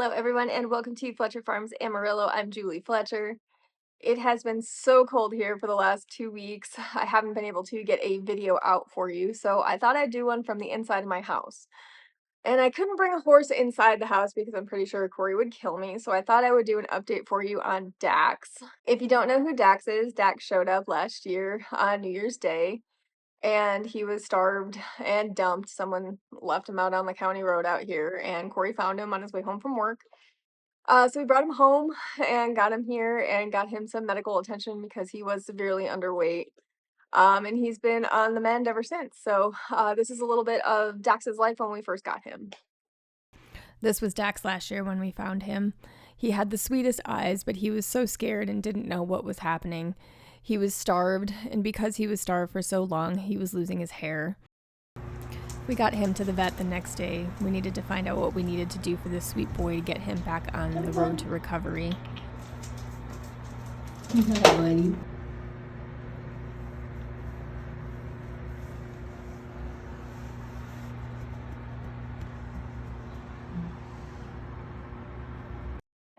Hello everyone and welcome to Fletcher Farms Amarillo. I'm Julie Fletcher. It has been so cold here for the last 2 weeks. I haven't been able to get a video out for you, so I thought I'd do one from the inside of my house. And I couldn't bring a horse inside the house because I'm pretty sure Cory would kill me, so I thought I would do an update for you on Dax. If you don't know who Dax is, Dax showed up last year on New Year's Day. And he was starved and dumped. Someone left him out on the county road out here, and Cory found him on his way home from work. So we brought him home and got him here and got him some medical attention because he was severely underweight. And he's been on the mend ever since. So this is a little bit of Dax's life when we first got him. This was Dax last year when we found him. He had the sweetest eyes, but he was so scared and didn't know what was happening. He was starved, and because he was starved for so long, he was losing his hair. We got him to the vet the next day. We needed to find out what we needed to do for this sweet boy to get him back on the road to recovery. Buddy.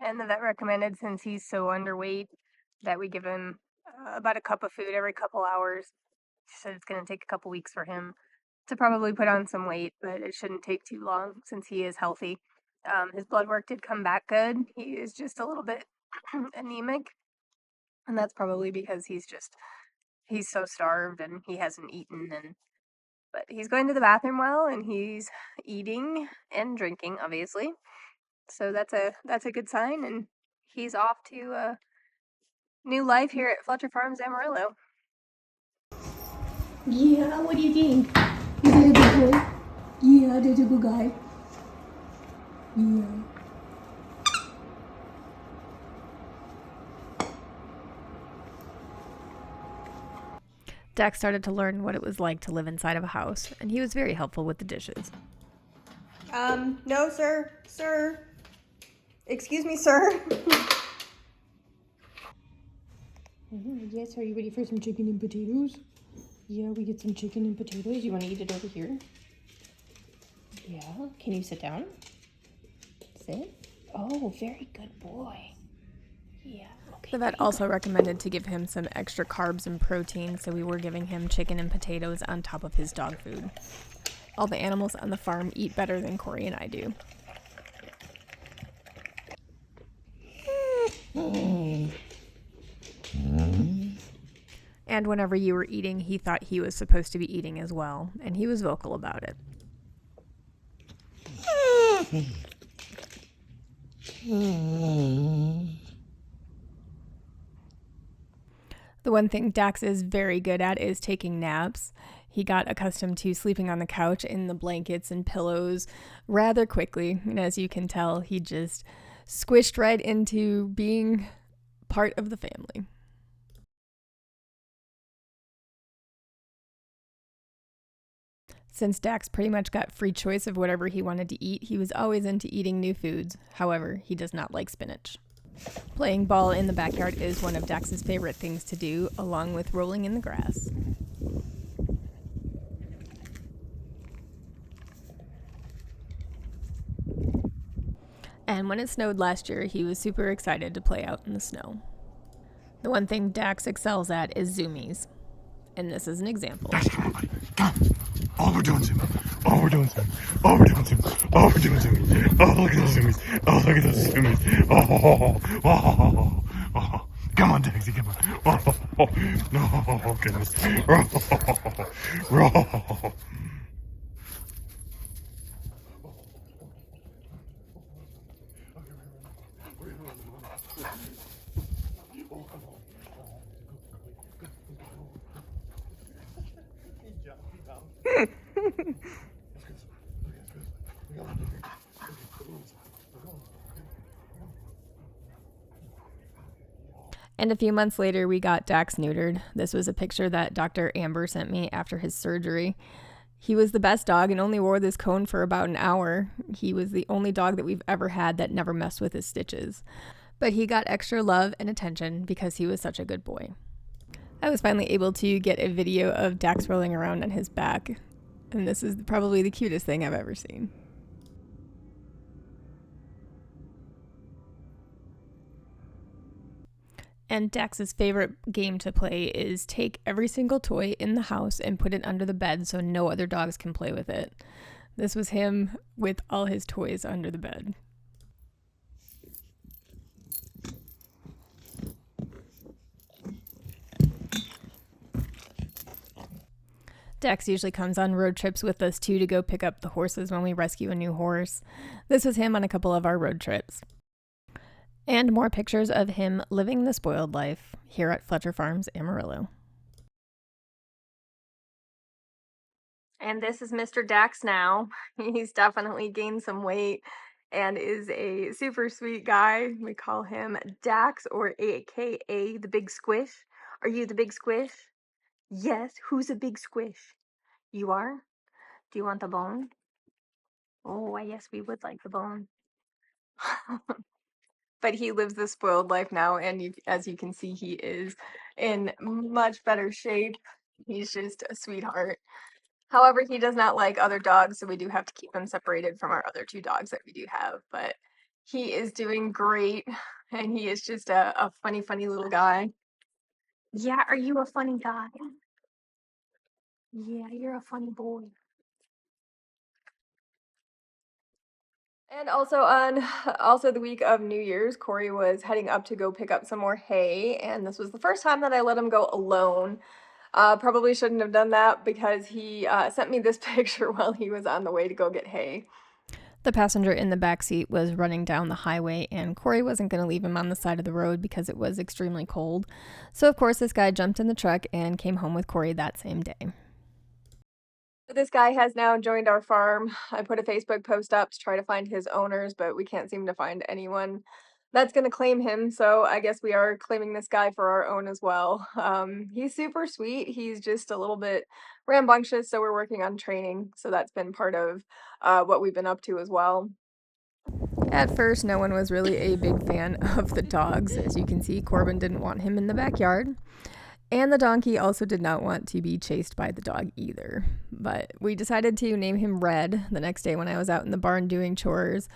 And the vet recommended, since he's so underweight, that we give him about a cup of food every couple hours. She said it's going to take a couple weeks for him to probably put on some weight, but it shouldn't take too long since he is healthy. His blood work did come back good. He is just a little bit anemic, and that's probably because he's so starved and he hasn't eaten. But he's going to the bathroom well, and he's eating and drinking, obviously. So that's a good sign, and he's off to a new life here at Fletcher Farms Amarillo. Yeah, what do you think? Is that a good boy? Yeah, that's a good guy. Yeah. Dax started to learn what it was like to live inside of a house, and he was very helpful with the dishes. No, sir. Sir. Excuse me, sir. Yes, are you ready for some chicken and potatoes? Yeah, we get some chicken and potatoes. You want to eat it over here? Yeah. Can you sit down? Sit. Oh, very good boy. Yeah. Okay. The vet also recommended to give him some extra carbs and protein, so we were giving him chicken and potatoes on top of his dog food. All the animals on the farm eat better than Cory and I do. And whenever you were eating, he thought he was supposed to be eating as well, and he was vocal about it. The one thing Dax is very good at is taking naps. He got accustomed to sleeping on the couch in the blankets and pillows rather quickly, and as you can tell, he just squished right into being part of the family. Since Dax pretty much got free choice of whatever he wanted to eat, he was always into eating new foods. However, he does not like spinach. Playing ball in the backyard is one of Dax's favorite things to do, along with rolling in the grass. And when it snowed last year, he was super excited to play out in the snow. The one thing Dax excels at is zoomies. And this is an example. Dax, come on, buddy. Come. Oh, we're doing zoomies. Oh, we're doing zoomies. Oh, we're doing zoomies. Oh, we're doing zoomies. Oh, look at those zoomies. Oh, look at those zoomies. Oh. Come on, Daxy, come on. Oh, goodness. Roll. And a few months later, we got Dax neutered. This was a picture that Dr. Amber sent me after his surgery. He was the best dog and only wore this cone for about an hour. He was the only dog that we've ever had that never messed with his stitches. But he got extra love and attention because he was such a good boy. I was finally able to get a video of Dax rolling around on his back, and this is probably the cutest thing I've ever seen. And Dax's favorite game to play is take every single toy in the house and put it under the bed so no other dogs can play with it. This was him with all his toys under the bed. Dax usually comes on road trips with us too to go pick up the horses when we rescue a new horse. This was him on a couple of our road trips. And more pictures of him living the spoiled life here at Fletcher Farms, Amarillo. And this is Mr. Dax now. He's definitely gained some weight and is a super sweet guy. We call him Dax, or AKA the Big Squish. Are you the Big Squish? Yes. Who's a big squish? You are? Do you want the bone? Oh, yes, we would like the bone. But he lives the spoiled life now, and as you can see, he is in much better shape. He's just a sweetheart. However, he does not like other dogs, so we do have to keep him separated from our other 2 dogs that we do have. But he is doing great, and he is just a funny, funny little guy. Yeah, are you a funny guy? Yeah, you're a funny boy. And also the week of New Year's, Cory was heading up to go pick up some more hay, and this was the first time that I let him go alone. Probably shouldn't have done that because he sent me this picture while he was on the way to go get hay. The passenger in the back seat was running down the highway, and Cory wasn't going to leave him on the side of the road because it was extremely cold. So, of course, this guy jumped in the truck and came home with Cory that same day. This guy has now joined our farm. I put a Facebook post up to try to find his owners, but we can't seem to find anyone that's going to claim him. So I guess we are claiming this guy for our own as well. He's super sweet. He's just a little bit rambunctious, so we're working on training. So that's been part of what we've been up to as well. At first, no one was really a big fan of the dogs. As you can see, Korbin didn't want him in the backyard. And the donkey also did not want to be chased by the dog either. But we decided to name him Red the next day when I was out in the barn doing chores.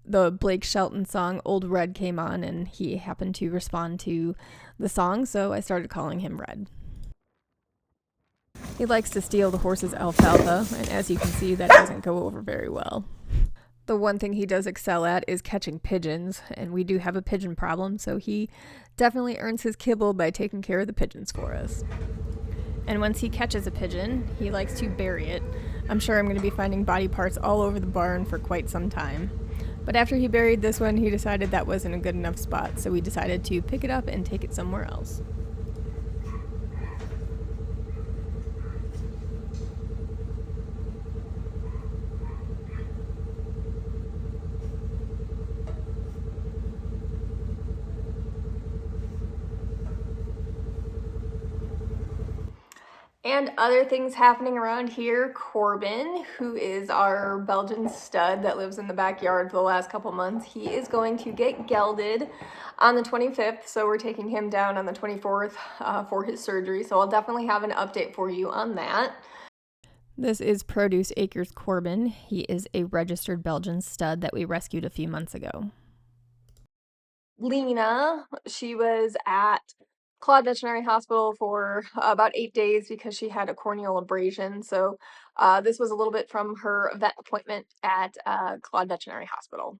The Blake Shelton song Old Red came on, and he happened to respond to the song, so I started calling him Red. He likes to steal the horse's alfalfa, and as you can see, that doesn't go over very well. The one thing he does excel at is catching pigeons, and we do have a pigeon problem, so he definitely earns his kibble by taking care of the pigeons for us. And once he catches a pigeon, he likes to bury it. I'm sure I'm going to be finding body parts all over the barn for quite some time. But after he buried this one, he decided that wasn't a good enough spot, so we decided to pick it up and take it somewhere else. And other things happening around here, Korbin, who is our Belgian stud that lives in the backyard for the last couple months, he is going to get gelded on the 25th, so we're taking him down on the 24th for his surgery, so I'll definitely have an update for you on that. This is Produce Acres Korbin. He is a registered Belgian stud that we rescued a few months ago. Lena, she was at Claude Veterinary Hospital for about 8 days because she had a corneal abrasion. So this was a little bit from her vet appointment at Claude Veterinary Hospital.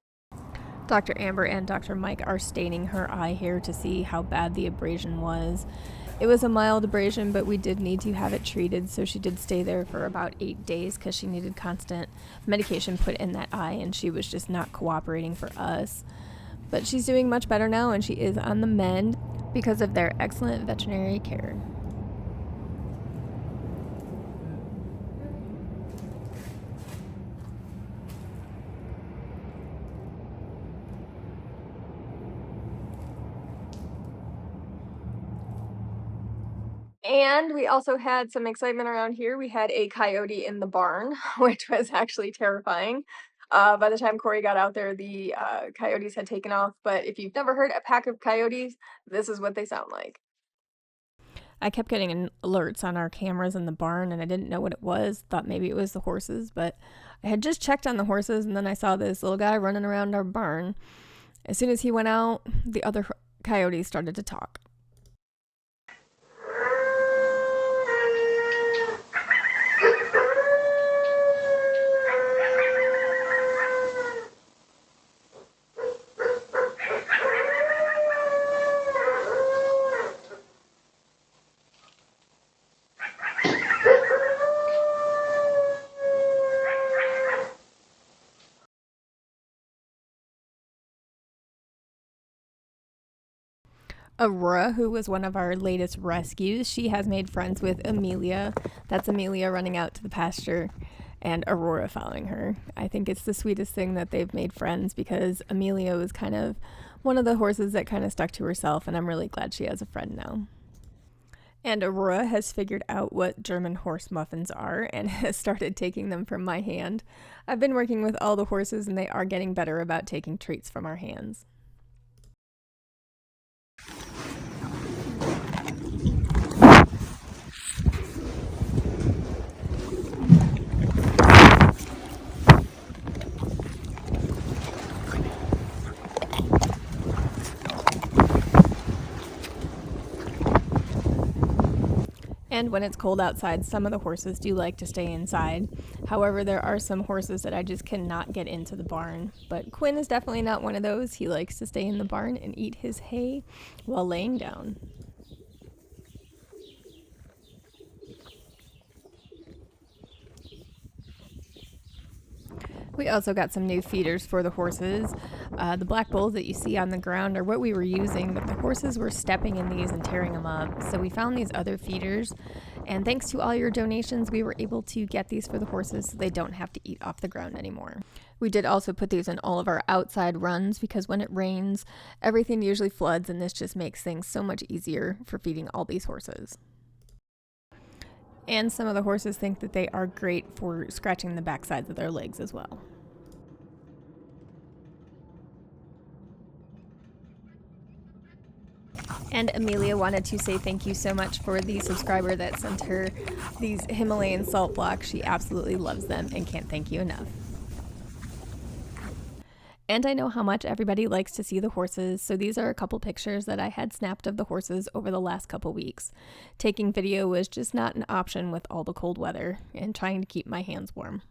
Dr. Amber and Dr. Mike are staining her eye here to see how bad the abrasion was. It was a mild abrasion, but we did need to have it treated, so she did stay there for about 8 days because she needed constant medication put in that eye, and she was just not cooperating for us. But she's doing much better now, and she is on the mend because of their excellent veterinary care. And we also had some excitement around here. We had a coyote in the barn, which was actually terrifying. By the time Cory got out there, the coyotes had taken off. But if you've never heard a pack of coyotes, this is what they sound like. I kept getting alerts on our cameras in the barn, and I didn't know what it was. Thought maybe it was the horses, but I had just checked on the horses, and then I saw this little guy running around our barn. As soon as he went out, the other Coyote started to talk. Aurora, who was one of our latest rescues, she has made friends with Amelia. That's Amelia running out to the pasture and Aurora following her. I think it's the sweetest thing that they've made friends because Amelia was kind of one of the horses that kind of stuck to herself, and I'm really glad she has a friend now. And Aurora has figured out what German horse muffins are and has started taking them from my hand. I've been working with all the horses and they are getting better about taking treats from our hands. And when it's cold outside, some of the horses do like to stay inside. However, there are some horses that I just cannot get into the barn. But Quinn is definitely not one of those. He likes to stay in the barn and eat his hay while laying down. We also got some new feeders for the horses. The black bowls that you see on the ground are what we were using, but the horses were stepping in these and tearing them up. So we found these other feeders, and thanks to all your donations, we were able to get these for the horses so they don't have to eat off the ground anymore. We did also put these in all of our outside runs because when it rains, everything usually floods, and this just makes things so much easier for feeding all these horses. And some of the horses think that they are great for scratching the backsides of their legs as well. And Amelia wanted to say thank you so much for the subscriber that sent her these Himalayan salt blocks. She absolutely loves them and can't thank you enough. And I know how much everybody likes to see the horses, so these are a couple pictures that I had snapped of the horses over the last couple weeks. Taking video was just not an option with all the cold weather and trying to keep my hands warm.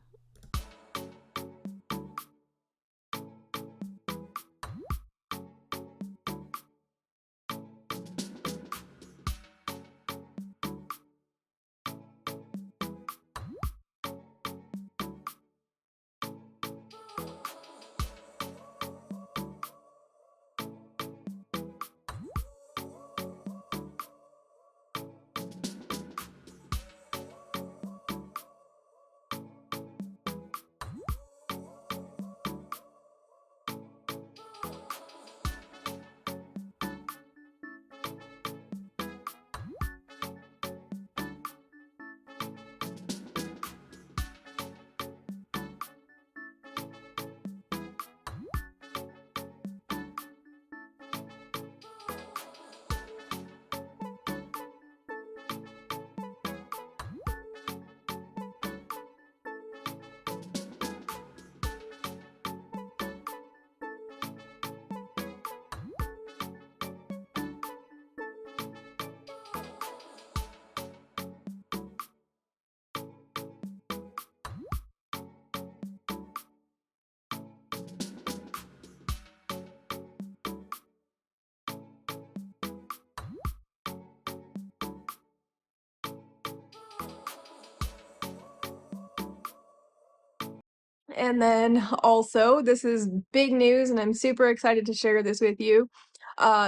And then also, this is big news, and I'm super excited to share this with you.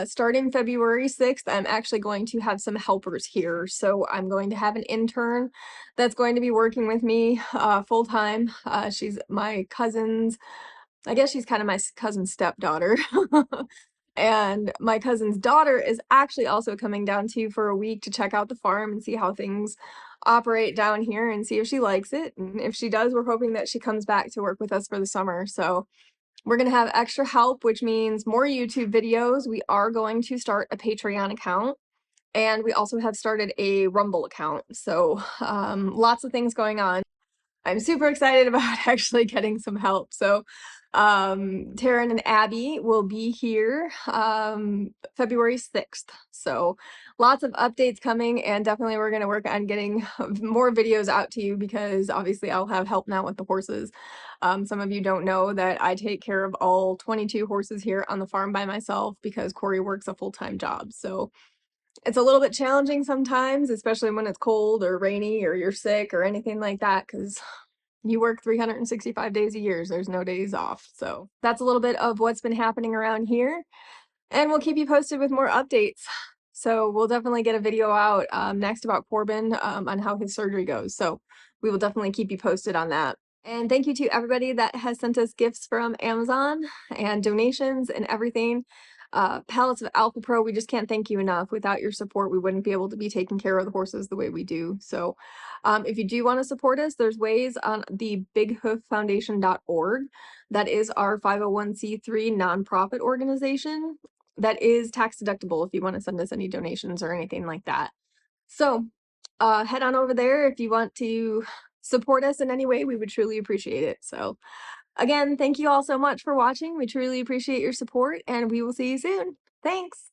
Starting February 6th, I'm actually going to have some helpers here. So I'm going to have an intern that's going to be working with me full time. She's my cousin's, I guess she's kind of my cousin's stepdaughter. And my cousin's daughter is actually also coming down to you for a week to check out the farm and see how things operate down here and see if she likes it. And if she does, we're hoping that she comes back to work with us for the summer. So we're going to have extra help, which means more YouTube videos. We are going to start a Patreon account. And we also have started a Rumble account. So lots of things going on. I'm super excited about actually getting some help. So Taryn and Abby will be here February 6th. So lots of updates coming, and definitely we're going to work on getting more videos out to you because obviously I'll have help now with the horses. Some of you don't know that I take care of all 22 horses here on the farm by myself because Cory works a full-time job. So it's a little bit challenging sometimes, especially when it's cold or rainy or you're sick or anything like that, because you work 365 days a year. So there's no days off. So that's a little bit of what's been happening around here. And we'll keep you posted with more updates. So we'll definitely get a video out next about Korbin on how his surgery goes. So we will definitely keep you posted on that. And thank you to everybody that has sent us gifts from Amazon and donations and everything. Pallets of Alpha Pro, we just can't thank you enough. Without your support, we wouldn't be able to be taking care of the horses the way we do. So if you do want to support us, there's ways on the bighooffoundation.org. That is our 501c3 nonprofit organization. That is tax deductible if you want to send us any donations or anything like that. So head on over there if you want to support us in any way. We would truly appreciate it. So again, thank you all so much for watching. We truly appreciate your support, and we will see you soon. Thanks.